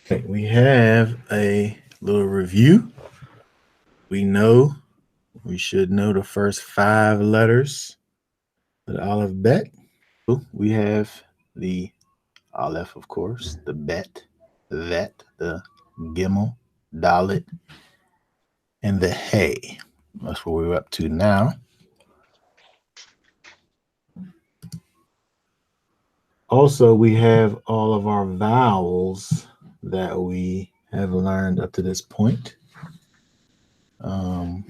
Okay, we have a little review. We should know the first 5 letters of the alphabet. We have the Aleph, of course, the Bet, the Vet, the Gimel, Dalit, and the Hey. That's what we're up to now. Also, we have all of our vowels that we have learned up to this point, um,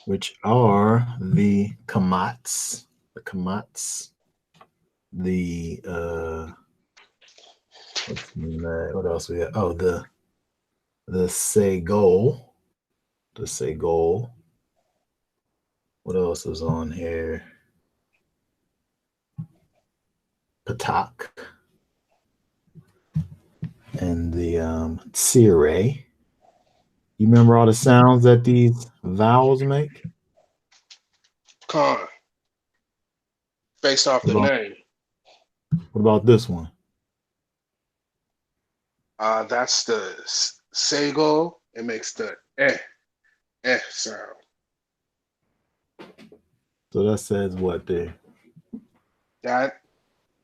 which are the kamats, the what else we have? Oh, the segol, the segol. What else is on here? Patak and the tsire. You remember all the sounds that these vowels make? Con, based off What the about name. what about this one? That's the Sego. It makes the sound. So that says what there? That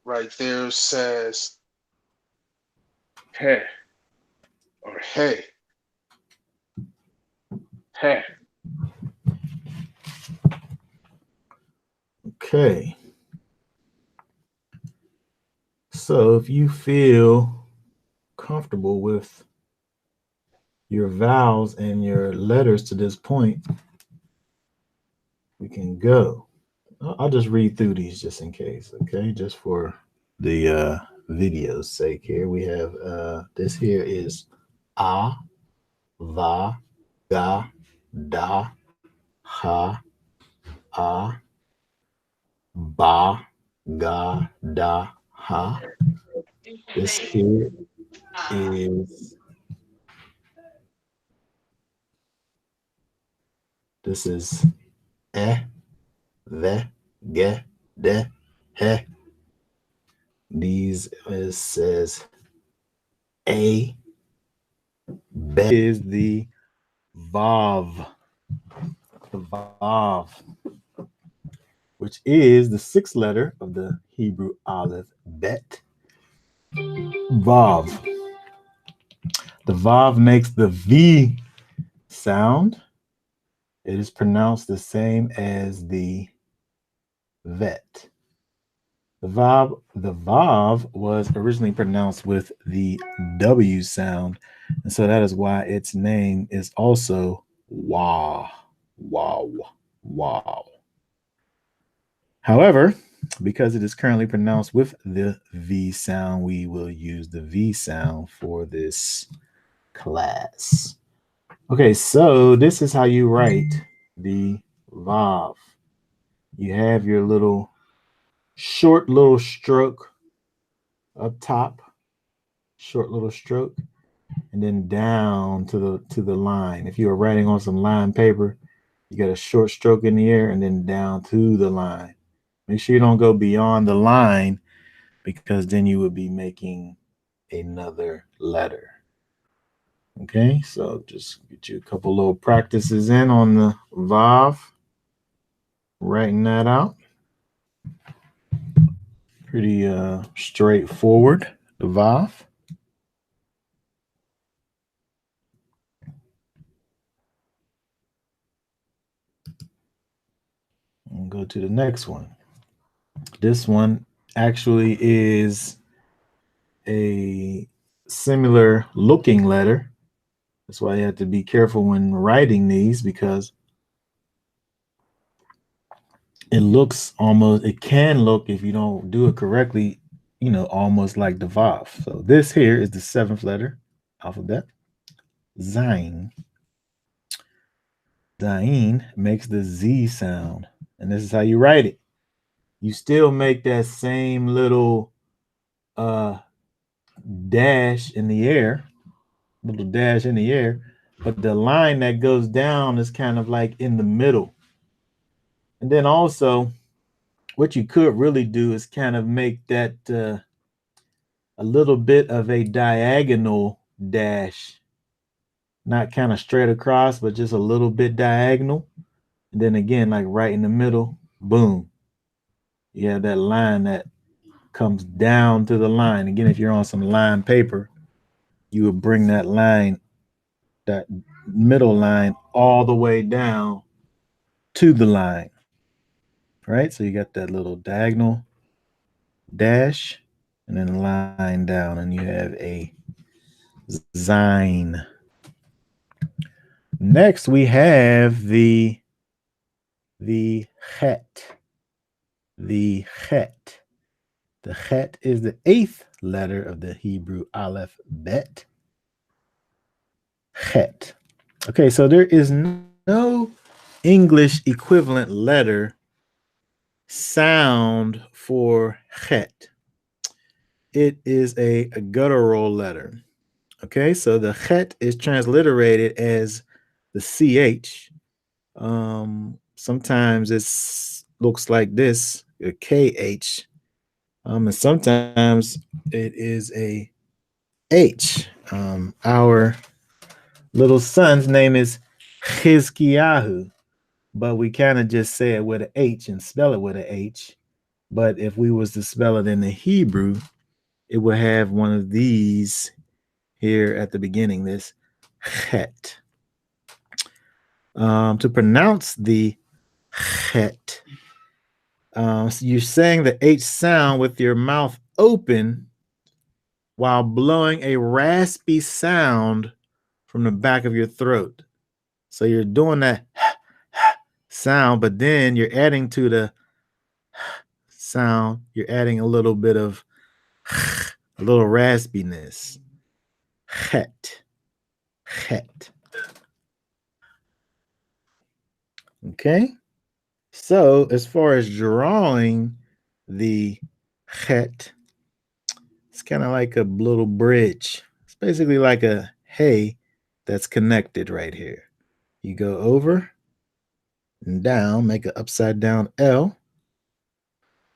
right there says hey or hey, hey. Okay. So if you feel comfortable with your vowels and your letters to this point, we can go. I'll just read through these just in case, okay? Just for the video's sake here. We have this here is A, Va, Ga, Da, Ha, A, Ba, Ga, Da, Ha. This here is this is E, Ve, Ge, De, He. These is says A, Be is the Vav, the Vav, which is the 6th letter of the Hebrew Aleph Bet. Vav. The Vav makes the V sound. It is pronounced the same as the Vet. The Vav was originally pronounced with the W sound, and so that is why its name is also Wow. Wow. Wow. However, because it is currently pronounced with the V sound, we will use the V sound for this class. Okay, so this is how you write the Vav. You have your little short little stroke up top, short little stroke, and then down to the line. If you are writing on some line paper, you got a short stroke in the air and then down to the line. Make sure you don't go beyond the line because then you would be making another letter. Okay, so just get you a couple little practices in on the Vav, writing that out. Pretty straightforward, the Vav. And go to the next one. This one actually is a similar looking letter. That's why you have to be careful when writing these because it can look, if you don't do it correctly, almost like the Vav. So this here is the 7th letter alphabet, Zayin. Zayin makes the Z sound, and this is how you write it. You still make that same little uh, dash in the air, little dash in the air, but the line that goes down is kind of like in the middle. And then also, what you could really do is kind of make that a little bit of a diagonal dash, not kind of straight across, but just a little bit diagonal. And then again, like right in the middle, boom, you have that line that comes down to the line. Again, if you're on some line paper, you would bring that line, that middle line, all the way down to the line, right? So you got that little diagonal dash and then a line down, and you have a Zayin. Next, we have the Chet. The Chet. The Chet is the eighth letter of the Hebrew Aleph Bet. Chet. Okay, so there is no English equivalent letter sound for Chet. It is a guttural letter. Okay, so the Chet is transliterated as the CH. Sometimes it looks like this, a KH. And sometimes it is a H. Our little son's name is Chizkiyahu, but we kind of just say it with an H and spell it with an H. But if we was to spell it in the Hebrew, it would have one of these here at the beginning, this Chet. To pronounce the Chet, so you're saying the H sound with your mouth open while blowing a raspy sound from the back of your throat. So you're doing that sound, but then you're adding to the sound, you're adding a little bit of a little raspiness. Het. Het. Okay. So as far as drawing the het, it's kind of like a little bridge. It's basically like a hey that's connected right here. You go over and down, make an upside down L,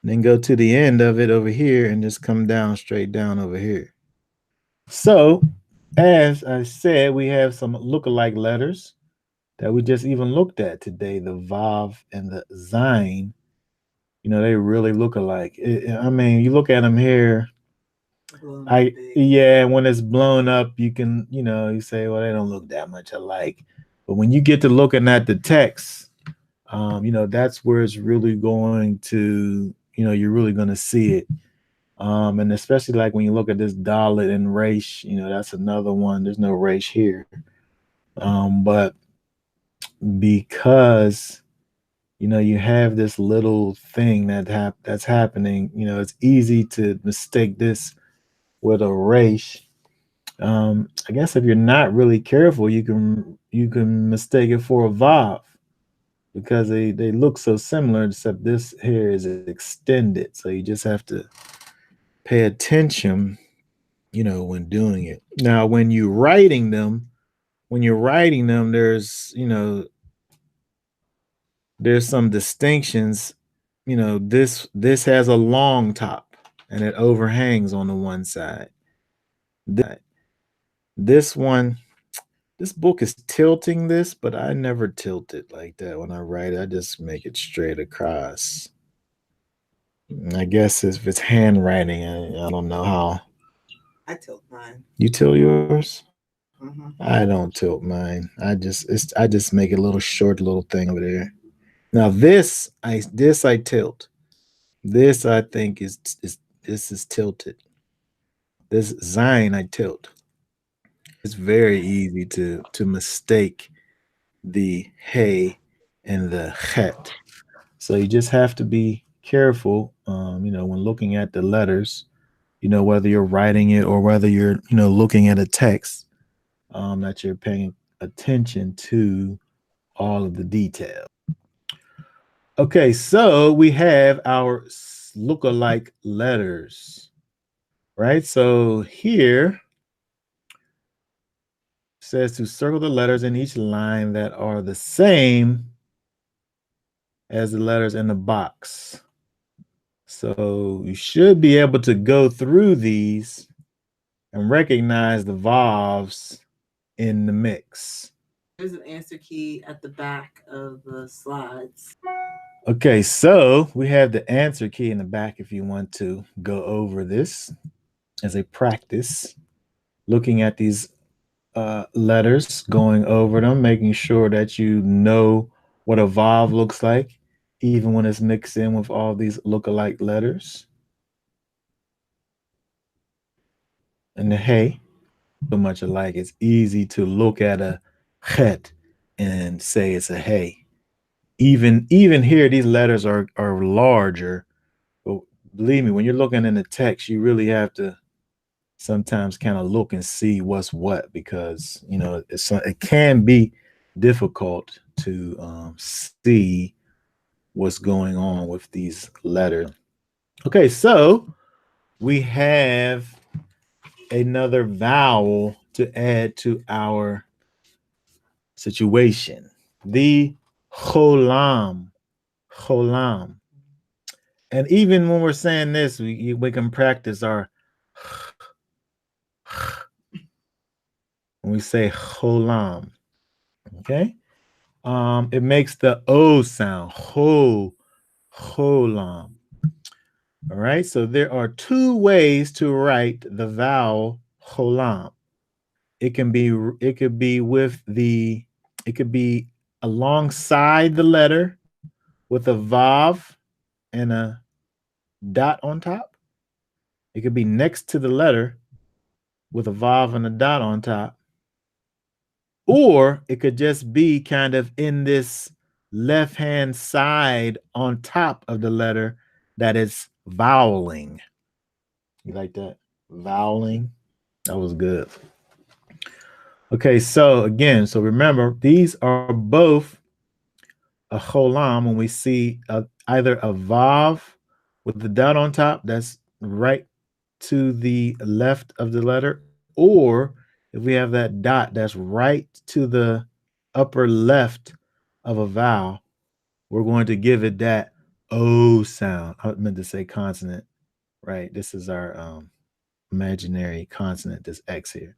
then go to the end of it over here and just come down straight down over here. So, as I said, we have some look-alike letters that we just even looked at today, the Vav and the Zayin. You know, they really look alike. I mean, you look at them here. Yeah, when it's blown up, you can, you say, well, they don't look that much alike. But when you get to looking at the text, that's where it's really going to, you're really going to see it. And especially like when you look at this Dalit and Resh, that's another one. There's no Resh here. But because you have this little thing that's happening, it's easy to mistake this with a Resh. I guess if you're not really careful, you can mistake it for a Vav because they look so similar, except this here is extended. So you just have to pay attention, when doing it. Now, when you're writing them, there's some distinctions. This has a long top and it overhangs on the one side. This one, this book is tilting this, but I never tilt it like that when I write it. I just make it straight across. I guess if it's handwriting, I don't know how. I tilt mine. You tilt yours? Mm-hmm. I don't tilt mine. I just make a little short little thing over there. Now this I tilt. This I think is this is tilted. This Zayin I tilt. It's very easy to mistake the hey and the het. So you just have to be careful, when looking at the letters, whether you're writing it or whether you're, looking at a text, that you're paying attention to all of the details. Okay, so we have our look-alike letters, right? So here says to circle the letters in each line that are the same as the letters in the box. So you should be able to go through these and recognize the vowels in the mix. There's an answer key at the back of the slides. Okay, so we have the answer key in the back if you want to go over this as a practice, looking at these letters, going over them, making sure that you know what a vowel looks like, even when it's mixed in with all these look-alike letters. And the hey, so much alike, it's easy to look at a chet and say it's a hey. Even here, these letters are larger. But believe me, when you're looking in the text, you really have to sometimes kind of look and see what's what, because it can be difficult to see what's going on with these letters. Okay, so we have another vowel to add to our situation. The cholam. Cholam. And even when we're saying this, we can practice our when we say cholam. Okay. It makes the O sound. Cholam. All right. So there are two ways to write the vowel cholam. It could be alongside the letter with a vav and a dot on top. It could be next to the letter with a vav and a dot on top. Or it could just be kind of in this left-hand side on top of the letter that is voweling. You like that? Voweling? That was good. Okay, so again, so remember, these are both a cholam when we see either a vav with the dot on top that's right to the left of the letter, or if we have that dot that's right to the upper left of a vowel, we're going to give it that O sound. I meant to say consonant, right? This is our imaginary consonant, this X here,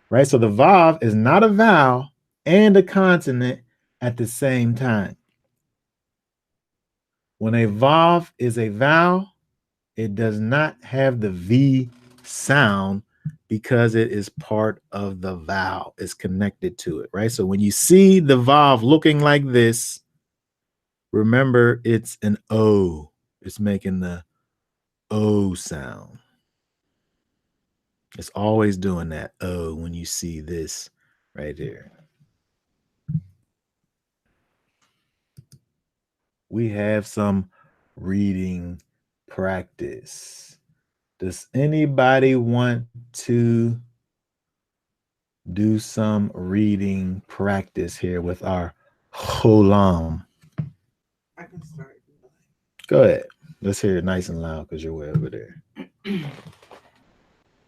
right? So the vav is not a vowel and a consonant at the same time. When a vav is a vowel, it does not have the V sound because it is part of the vowel. It's connected to it, right? So when you see the vav looking like this, remember it's an O. It's making the O sound. It's always doing that O when you see this right here. We have some reading practice. Does anybody want to do some reading practice here with our cholam? I can start. Go ahead. Let's hear it nice and loud because you're way over there.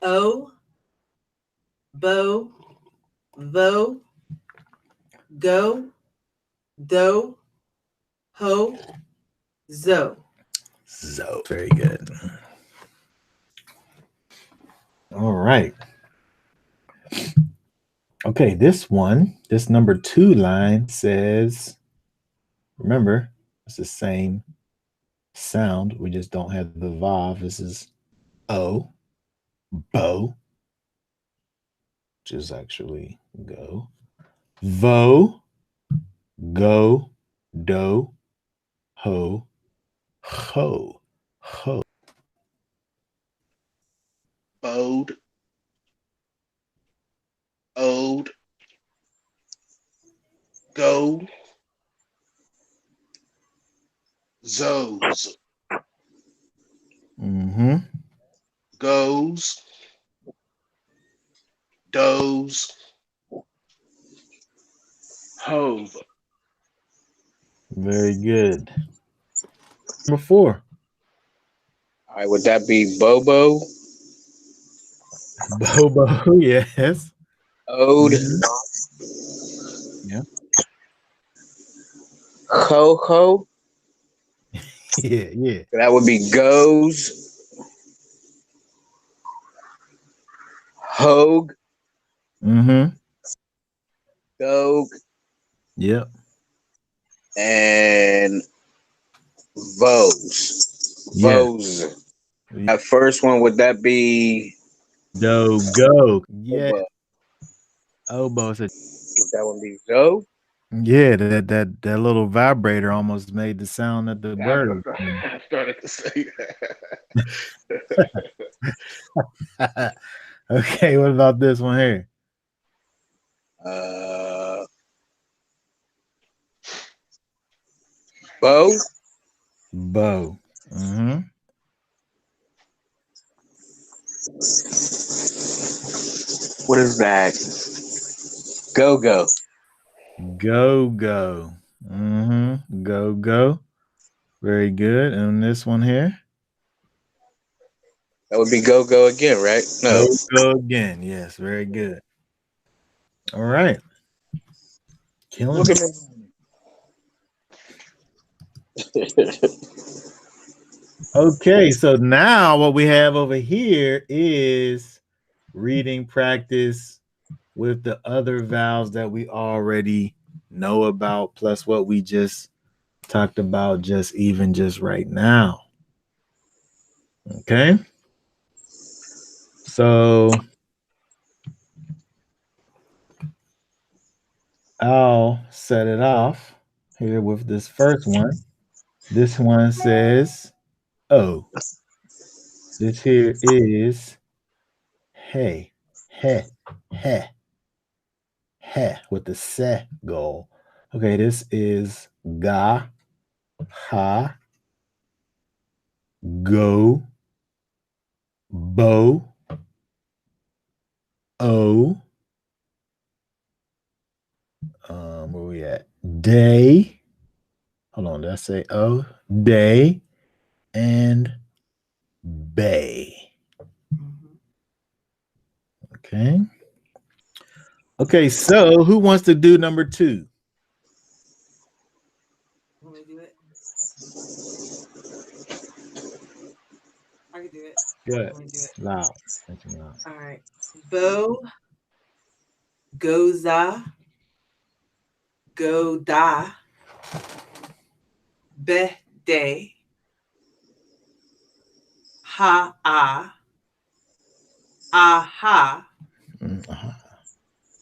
O, bo, vo, go, do, ho, zo. So very good. All right. Okay, this number 2 line says, remember, it's the same sound. We just don't have the vav. This is O, bo, which is actually go. Vo, go, do, ho, ho, ho. Bode, ode, go, zoes, Mm-hmm. goes, does, hove. Very good. Number 4. All right, would that be Bobo, Bobo, yes. Ode, Mhm. Yeah. Ho Ho? Yeah, yeah. That would be goes, Hogue, Mm-hmm. Dogue, Yep. and Vose. Yeah. Vose. That first one, would that be Go. Yeah. Oboe? Oboe. Would that one be Zoe? Yeah, that little vibrator almost made the sound that the I know. bird. I started to say Okay, what about this one here? Uh, Bo, Bow. Mm-hmm. what is that? Go go. Go. Mm-hmm. Go. Very good. And this one here. That would be go go again, right? No. Go again. Yes, very good. All right. Killing Look it. at me. Okay, so now what we have over here is reading practice with the other vowels that we already know about, plus what we just talked about just right now. Okay. So I'll set it off here with this first one. This one says, oh, this here is hey, he, he, he with the se goal. Okay, this is ga, ha, go, bo, o, where we at? Day. Hold on, did I say O? Day and bay. Mhm. Okay. Okay, so who wants to do number 2? Want me to do it? I can do it. Good. Want me to do it? Loud. Nice and loud. All right. Bo, goza, go da, be day, ha aha, Aha.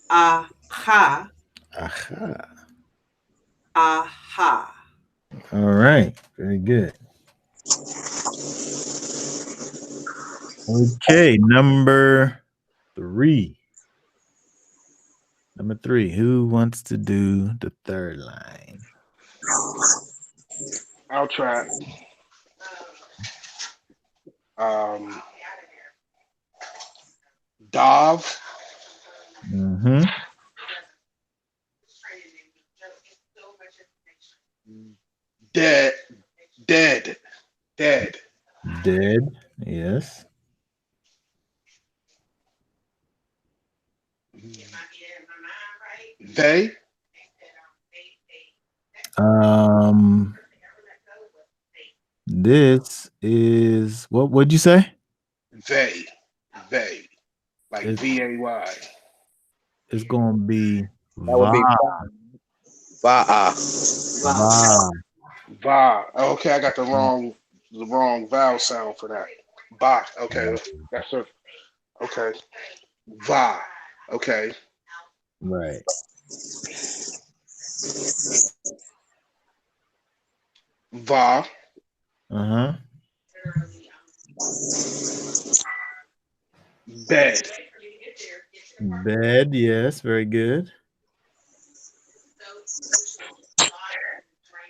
aha, Aha. aha. All right. Very good. Okay, number 3. Number 3. Who wants to do the third line? I'll try. Um, Dove, Mm-hmm. dead, dead, dead. Dead. Yes. They, Um, this is what would you say? they, they, like It's, VAY. it's gonna be That would va be Va'a. va. Va. Okay, I got the wrong vowel sound for that. Ba. Okay, that's a okay. Va. Okay. Right. Va. Uh-huh. Bed. Bed, yes, very good.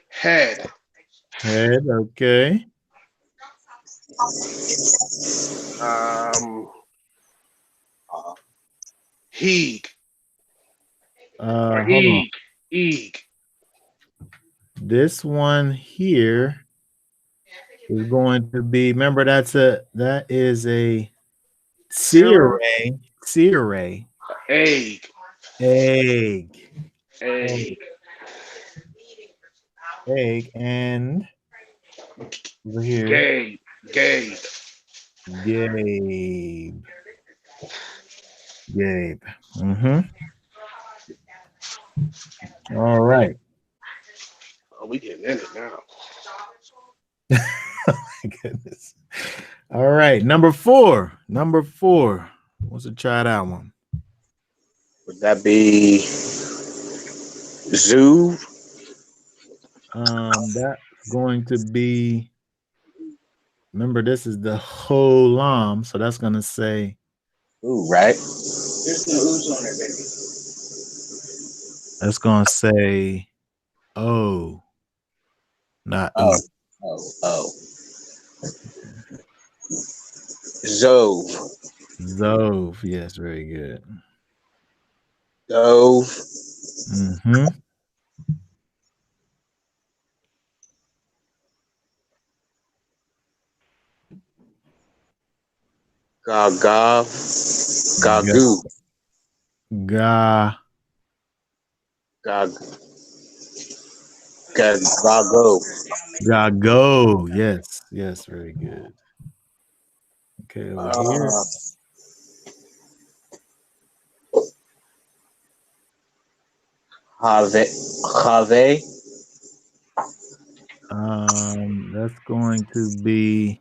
Head. Head, okay. Um. Heeg. Or Hold on. eeg. Eeg. This one here is going to be, remember that is a Sarah. Cirre, Egg. egg, egg, Egg. egg, and over here, Gabe. Gabe. Gabe. Gabe. All right. Oh, we getting in it now. Oh my goodness. All right. Number four. Let's try that one. Would that be zoo? That's going to be. Remember, this is the Cholam, so that's gonna say. Ooh, right? There's no ooze on it, baby. That's gonna say, oh, not Oh, ooh. oh. Zove. Zove. Yes, very good. Dove. Gaga. Gagu. Ga. Gag. Gago. Gago. Yes, very good. Okay, over here. Have. That's going to be.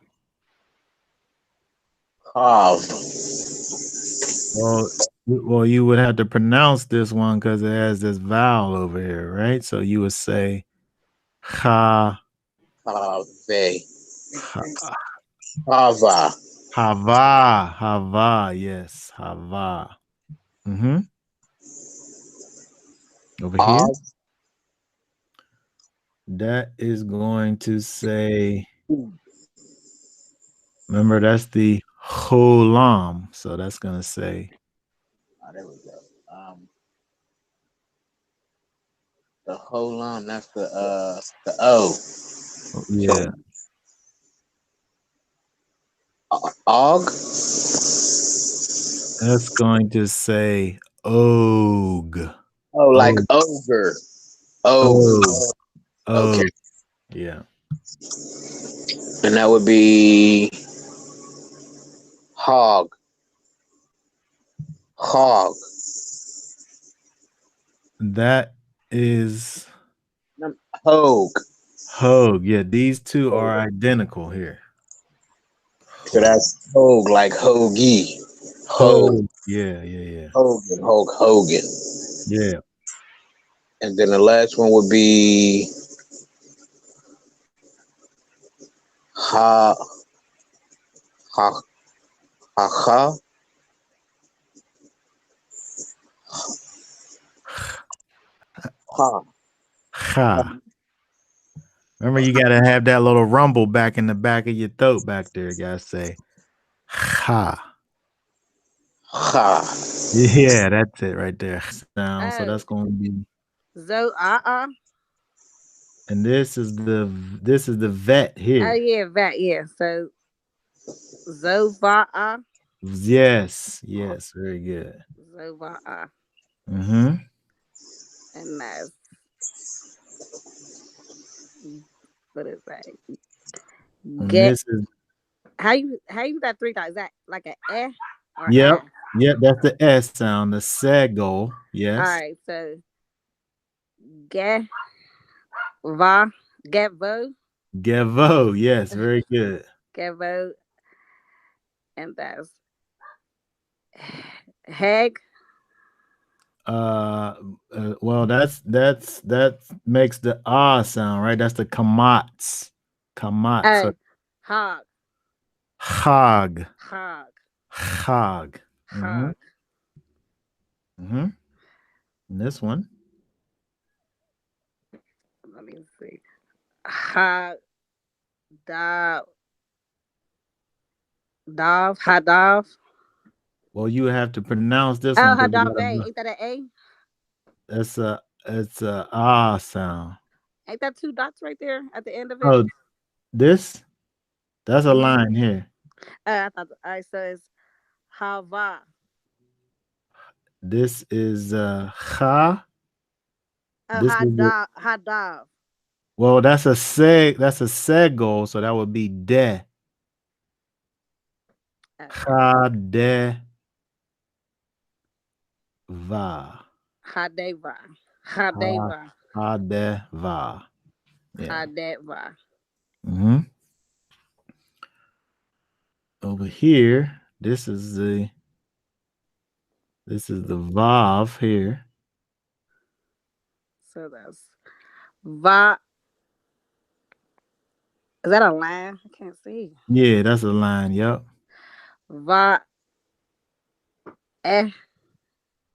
Have. Well, you would have to pronounce this one because it has this vowel over here, right? So you would say ha, Have. ha Hava. hava. Yes, hava. Over here, Av. that is going to say. Remember, that's the cholam. So that's gonna say. Oh, there we go. The whole on. That's the O. Yeah, Og. that's going to say og. Oh, like Og. ogre. Ogre. Og. Okay. Og. Yeah. And that would be hog. Hog. That is Hog. hog. Yeah, these two are identical here. So that's hog, like hoagie. Hog. Hog. Yeah. Hogan. Hulk Hogan. Yeah. And then the last one would be ha ha ha ha. Ha. Ha. Remember, you gotta have that little rumble back in the back of your throat back there. You gotta say ha. Ha. Yeah, that's it right there. Sound. So that's going to be. Zo And this is the vet Oh here. yeah, that yeah. So Zova Yes. Very good. Zova Mm-hmm. and that's what is that? And Get this is. how you got three dots? Is that like an eh or Yep. ah? Yep. That's the S sound. The sego. Yes. All right, so get va get vo Gevo. Yes. Very good. get vo and that's heg. Well, that makes the ah sound, right? That's the kamats. Kamat. So Oh, hog hog. hog Hog. Mm-hmm. hog. Mm-hmm. And this one. Let me see. Hog dog dog hot dog. Well, you have to pronounce this Oh, one because Hadave. Ain't that an A? it's a ah sound. Ain't that two dots right there at the end of it? Oh, this that's a Mhm. line here. I thought. All right, so it's Hava. This is ha. Oh, This is Hadav. well, that's a sego, so that would be de. Oh, Ha de. Va. Hadeva. Ha, Hadeva. Hadeva. Yeah. Hadeva. Mm-hmm. Over here, this is the Vav here. So that's Va. Is that a line? I can't see. Yeah, that's a line. Yep. Va. Eh.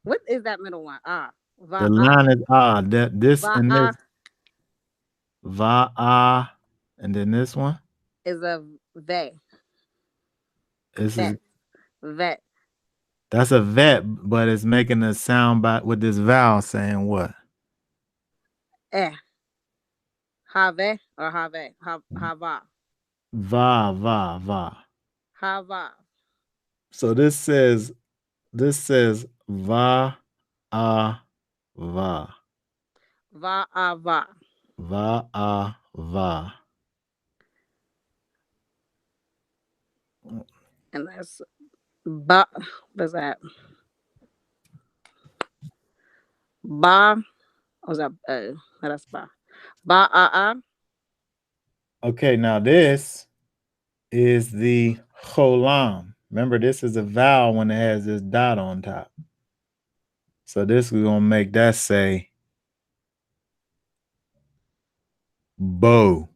What is that middle one? Ah. Va. The Ah. line is that this Va. and Ah this va and then this one. is a ve. This is Vet. Vet. that's a vet, but it's making a sound by with this vowel saying what? Eh. Have or have. Hava. Va. Hava. So this says va va. Va. Va. Va. And that's ba. What's that? Ba. What's that? No, that's ba. Ba. Okay, now this is the cholam. Remember, this is a vowel when it has this dot on top. So this we're gonna make that say bow.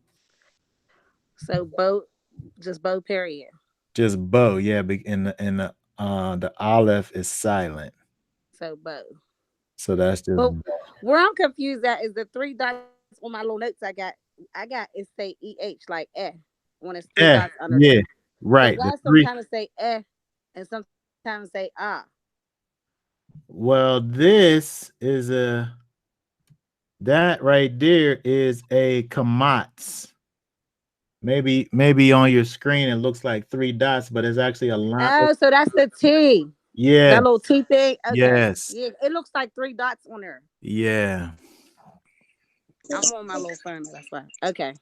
So boat. Just bow. Period. Just bow, yeah. And the aleph is silent. So bow. So that's just But where I'm confused at is the three dots on my little notes I got it say EH like when it's three dots under yeah, there. right. So why The three. sometimes say and sometimes say ah. Well, this is that right there is a kamatz. Maybe on your screen it looks like three dots, but it's actually a line. Oh, so that's the T. Yeah. That little T thing. Okay. Yes. Yeah, it looks like three dots on there. Yeah. I'm on my little phone. That's why. Okay.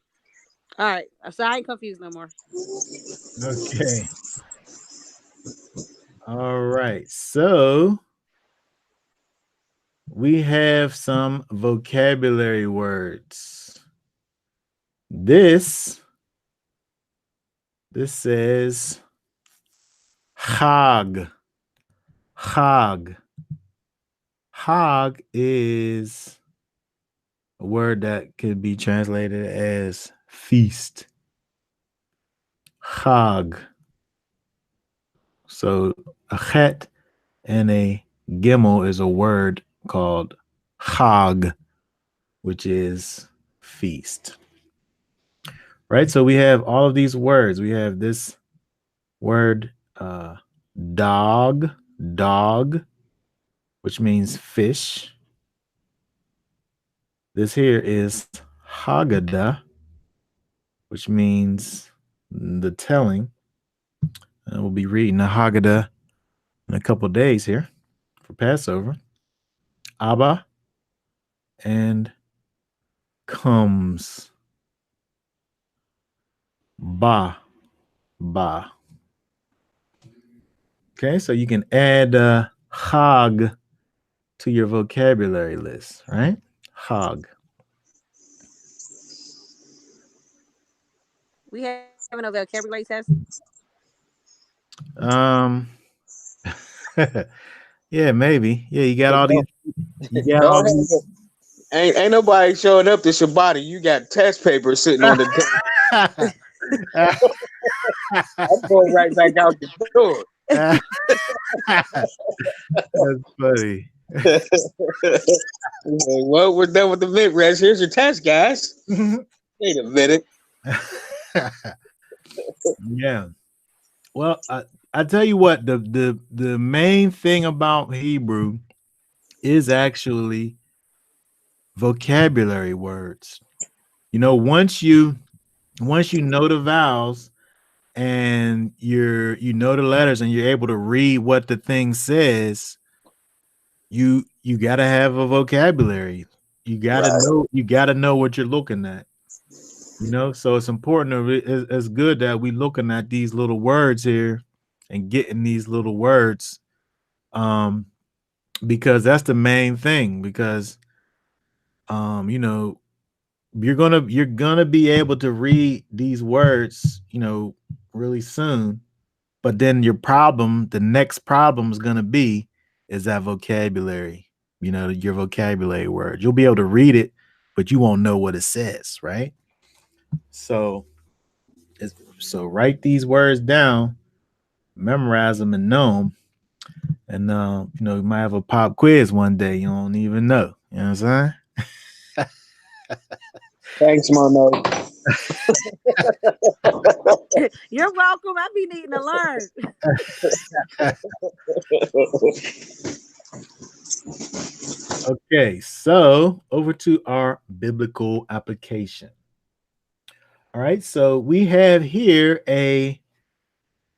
All right. So I ain't confused no more. Okay. All right. So we have some vocabulary words. This says Chag. Chag. Chag is a word that could be translated as feast. Chag. So a chet and a gimel is a word called Chag, which is feast. Right? So we have all of these words. We have this word dog, which means fish. This here is Haggadah, which means the telling. And we'll be reading the Haggadah in a couple of days here for Passover. Abba and comes. Ba. Okay, so you can add Chag to your vocabulary list, right? Chag. We having a vocabulary test. Yeah, maybe. Yeah, you got all these. You got all these. Ain't nobody showing up to Shabbat. You got test papers sitting on the table. I'm going right back out the door. That's funny. Well, we're done with the mid rest. Here's your test, guys. Wait a minute. Yeah. Well, I tell you what, the main thing about Hebrew is actually vocabulary words. You know, once you know the vowels and you know the letters and you're able to read what the thing says, you got to have a vocabulary. You got to know what you're looking at. You know, so it's important it's good that we looking at these little words here and getting these little words because that's the main thing. Because you know, you're gonna be able to read these words, you know, really soon. But then the next problem is gonna be is that vocabulary. You know, your vocabulary word. You'll be able to read it, but you won't know what it says, right? So, so write these words down, memorize them, and know them. And you know, you might have a pop quiz one day. You don't even know. You know what I'm saying? Thanks, Mono. You're welcome. I be needing to learn. Okay, so over to our biblical application. All right, so we have here a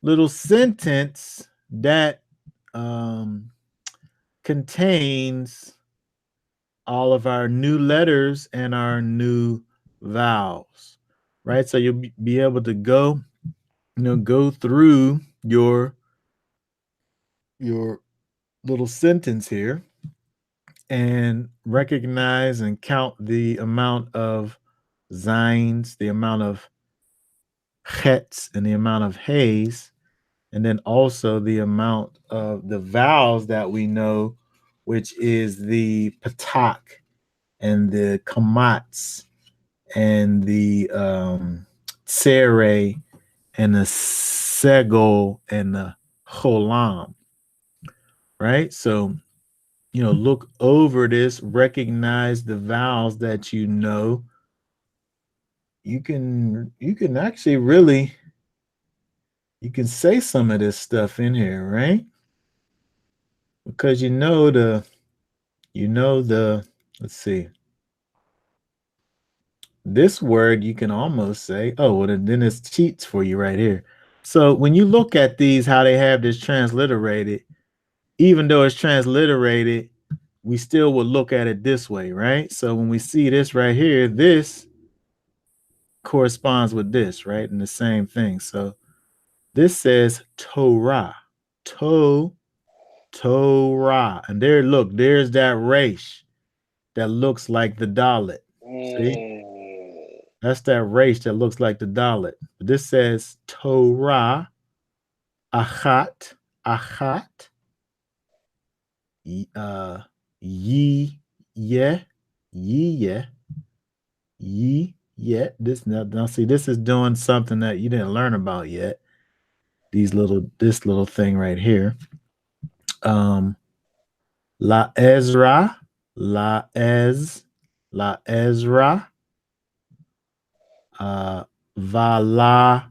little sentence that contains all of our new letters and our new vowels, right? So you'll be able to go, you know, go through your little sentence here and recognize and count the amount of Zayins, the amount of Chets, and the amount of Hays, and then also the amount of the vowels that we know, which is the Patak and the Kamats and the Tsere and the Segol and the Cholam, right? So, you know, look over this, recognize the vowels that you know. You can actually really you can say some of this stuff in here, right? Because you know the let's see. This word you can almost say, oh, well, then it's cheats for you right here. So when you look at these, how they have this transliterated, even though it's transliterated, we still would look at it this way, right? So when we see this right here, this corresponds with this, right? And the same thing. So this says Torah, Torah. And there, look, there's that resh that looks like the Dalit. See? That's that resh that looks like the Dalit. But this says Torah, Achat, Achat, Ye, Ye, Ye. This now see, this is doing something that you didn't learn about yet. This little thing right here. La Ezra, La Ezra, Valager,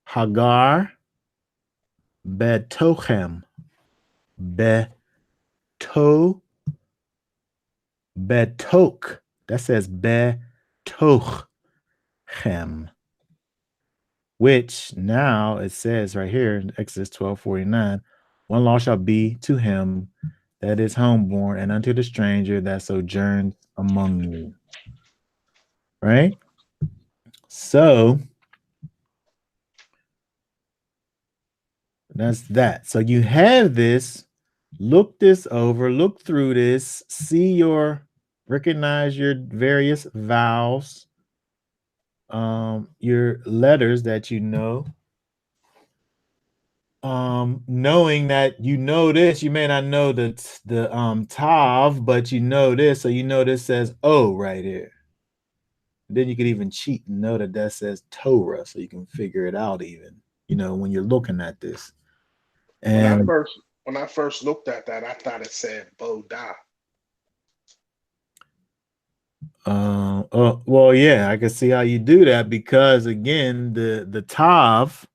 Hagar, Betochem, Betok. That says Betochem, which now it says right here in Exodus 12:49, one law shall be to him that is homeborn and unto the stranger that sojourns among you. Right? So that's that. So you have this, look this over, look through this, recognize your various vowels, your letters that you know. Knowing that you know this, you may not know the tav, but you know this, so you know this says O right here. Then you could even cheat and know that says Torah, so you can figure it out even, you know, when you're looking at this. And when I first looked at that, I thought it said Boda. Well, yeah, I can see how you do that because again, the tav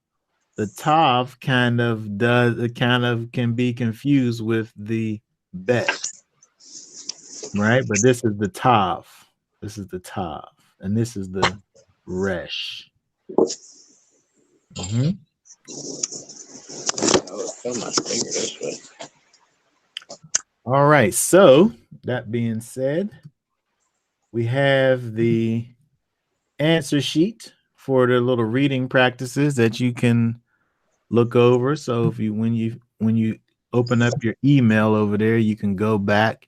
kind of can be confused with the bet, right? But this is the tav, and this is the resh. Mm-hmm. All right. So that being said, we have the answer sheet for the little reading practices that you can look over. So if you when you open up your email over there, you can go back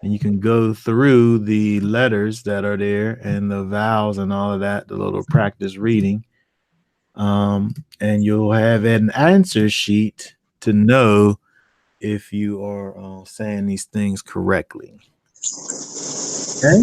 and you can go through the letters that are there and the vowels and all of that, the little practice reading. And you'll have an answer sheet to know if you are saying these things correctly. Okay.